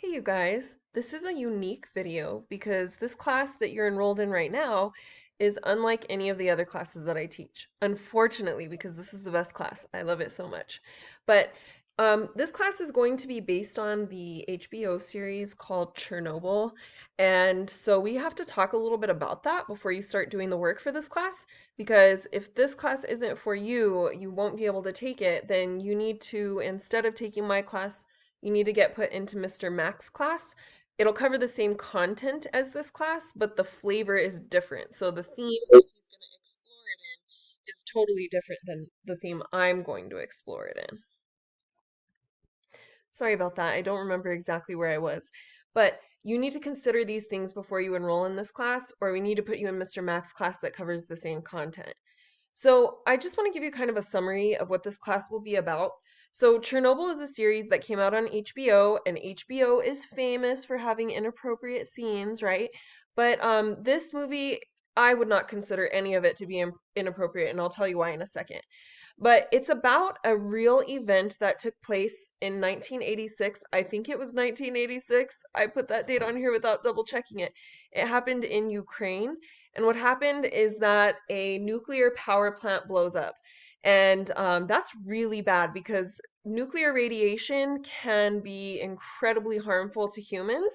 Hey you guys, this is a unique video because this class that you're enrolled in right now is unlike any of the other classes that I teach. Unfortunately, because this is the best class. I love it so much. But this class is going to be based on the HBO series called Chernobyl. And so we have to talk a little bit about that before you start doing the work for this class. Because if this class isn't for you, you won't be able to take it, then you need to, instead of taking my class, you need to get put into Mr. Mack's class. It'll cover the same content as this class, but the flavor is different. So the theme that he's going to explore it in is totally different than the theme I'm going to explore it in. Sorry about that. I don't remember exactly where I was. But you need to consider these things before you enroll in this class, or we need to put you in Mr. Mack's class that covers the same content. So, I just want to give you kind of a summary of what this class will be about. So, Chernobyl is a series that came out on HBO, and HBO is famous for having inappropriate scenes, right? But this movie, I would not consider any of it to be inappropriate, and I'll tell you why in a second. But it's about a real event that took place in 1986. I think it was 1986. I put that date on here without double checking it. It happened in Ukraine. And what happened is that a nuclear power plant blows up. And that's really bad because nuclear radiation can be incredibly harmful to humans.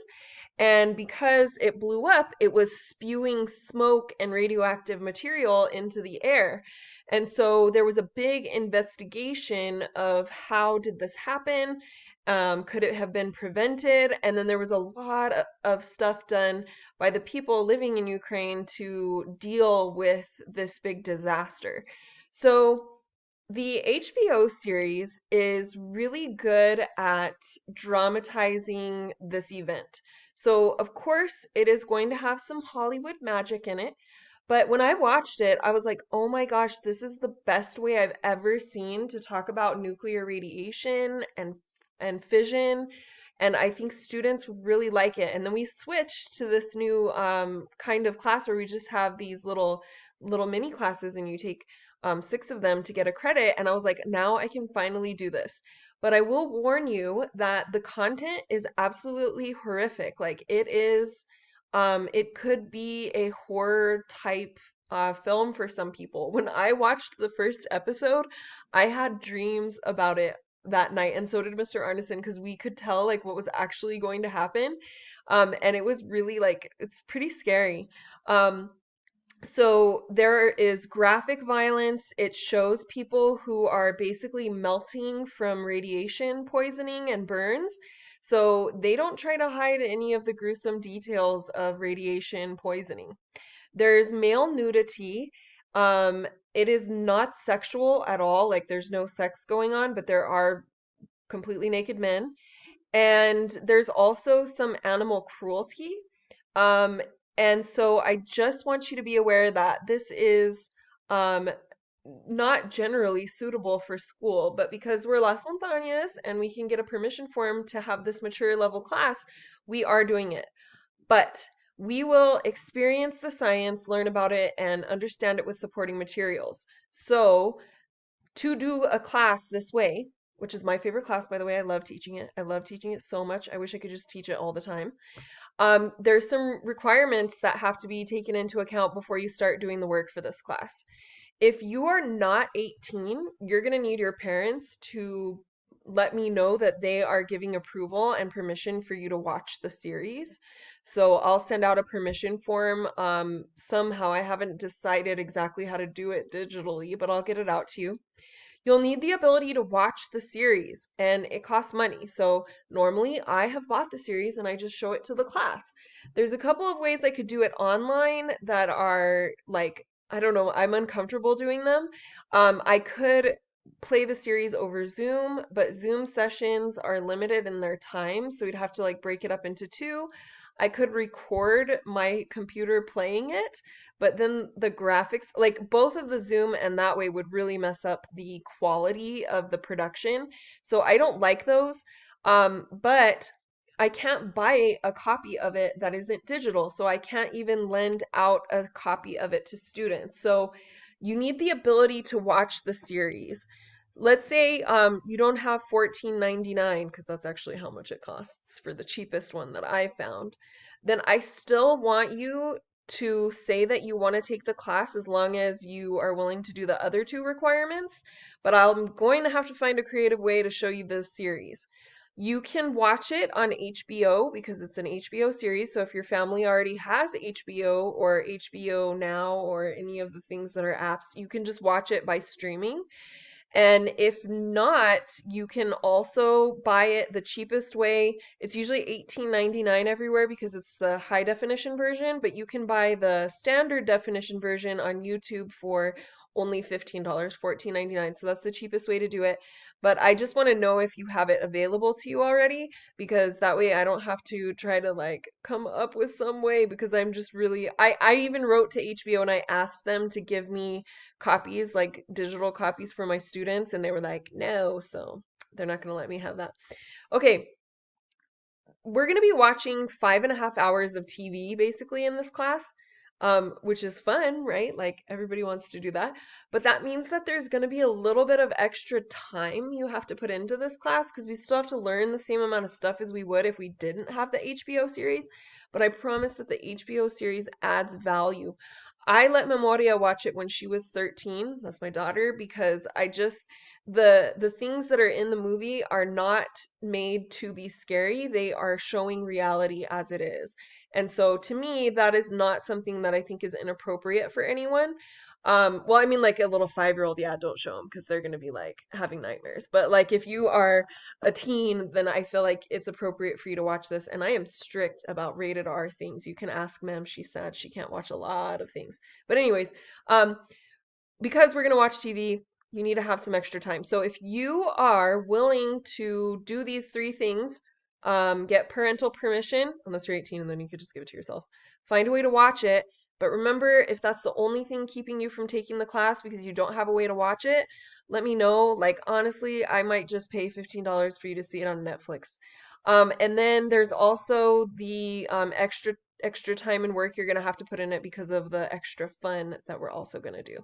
And because it blew up, it was spewing smoke and radioactive material into the air. And so there was a big investigation of how did this happen? Could it have been prevented? And then there was a lot of stuff done by the people living in Ukraine to deal with this big disaster. So the HBO series is really good at dramatizing this event. So, of course, it is going to have some Hollywood magic in it. But when I watched it, I was like, oh my gosh, this is the best way I've ever seen to talk about nuclear radiation and fission. And I think students would really like it. And then we switched to this new kind of class where we just have these little mini classes and you take six of them to get a credit. And I was like, now I can finally do this. But I will warn you that the content is absolutely horrific. Like it could be a horror type film for some people. When I watched the first episode, I had dreams about it that night, and so did Mr. Arneson, because we could tell like what was actually going to happen. And it was really like it's pretty scary. Um, so there is graphic violence. It shows people who are basically melting from radiation poisoning and burns. So they don't try to hide any of the gruesome details of radiation poisoning. There's male nudity. It is not sexual at all. Like there's no sex going on, but there are completely naked men. And there's also some animal cruelty. Um, and so I just want you to be aware that this is um, not generally suitable for school, but because we're Las Montañas and we can get a permission form to have this mature level class, we are doing it. But we will experience the science, learn about it, and understand it with supporting materials. So to do a class this way, which is my favorite class, by the way, I love teaching it. I love teaching it so much. I wish I could just teach it all the time. There's some requirements that have to be taken into account before you start doing the work for this class. If you are not 18, you're going to need your parents to let me know that they are giving approval and permission for you to watch the series. So I'll send out a permission form. Somehow I haven't decided exactly how to do it digitally, but I'll get it out to you. You'll need the ability to watch the series, and it costs money. So normally I have bought the series and I just show it to the class. There's a couple of ways I could do it online that are like, I don't know, I'm uncomfortable doing them. I could play the series over Zoom, but Zoom sessions are limited in their time, so we'd have to like break it up into two. I could record my computer playing it, but then the graphics, like both of the Zoom and that way would really mess up the quality of the production. So I don't like those. But I can't buy a copy of it that isn't digital. So I can't even lend out a copy of it to students. So you need the ability to watch the series. let's say you don't have 14.99 because that's actually how much it costs for the cheapest one that I found, then I still want you to say that you want to take the class as long as you are willing to do the other two requirements, but I'm going to have to find a creative way to show you the series. You can watch it on HBO because it's an HBO series. So if your family already has HBO or HBO Now or any of the things that are apps, you can just watch it by streaming. And if not, you can also buy it the cheapest way. It's usually 18.99 everywhere because it's the high definition version, but you can buy the standard definition version on YouTube for only $15, 14.99. So that's the cheapest way to do it. But I just want to know if you have it available to you already because that way I don't have to try to like come up with some way because I'm just really I even wrote to HBO and I asked them to give me copies, like digital copies for my students, and they were like, no, so they're not going to let me have that. Okay, we're going to be watching 5.5 hours of TV basically in this class, which is fun, right? Like everybody wants to do that. But that means that there's going to be a little bit of extra time you have to put into this class because we still have to learn the same amount of stuff as we would if we didn't have the HBO series. But I promise that the HBO series adds value. I let Memoria watch it when she was 13. That's my daughter because I just the things that are in the movie are not made to be scary. They are showing reality as it is. And so to me, that is not something that I think is inappropriate for anyone. Well, I mean, like a little 5-year-old, yeah, don't show them because they're going to be like having nightmares. But like if you are a teen, then I feel like it's appropriate for you to watch this. And I am strict about rated R things. You can ask ma'am, she said she can't watch a lot of things. But anyways, um, because we're going to watch TV, you need to have some extra time. So if you are willing to do these three things, get parental permission, unless you're 18 and then you could just give it to yourself, find a way to watch it. But remember, if that's the only thing keeping you from taking the class because you don't have a way to watch it, let me know. Like, honestly, I might just pay $15 for you to see it on Netflix. And then there's also the extra time and work you're going to have to put in it because of the extra fun that we're also going to do.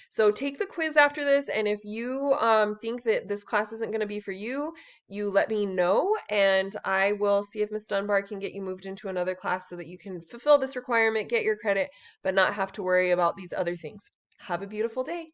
So take the quiz after this, and if you think that this class isn't going to be for you, you let me know, and I will see if Miss Dunbar can get you moved into another class so that you can fulfill this requirement, get your credit, but not have to worry about these other things. Have a beautiful day.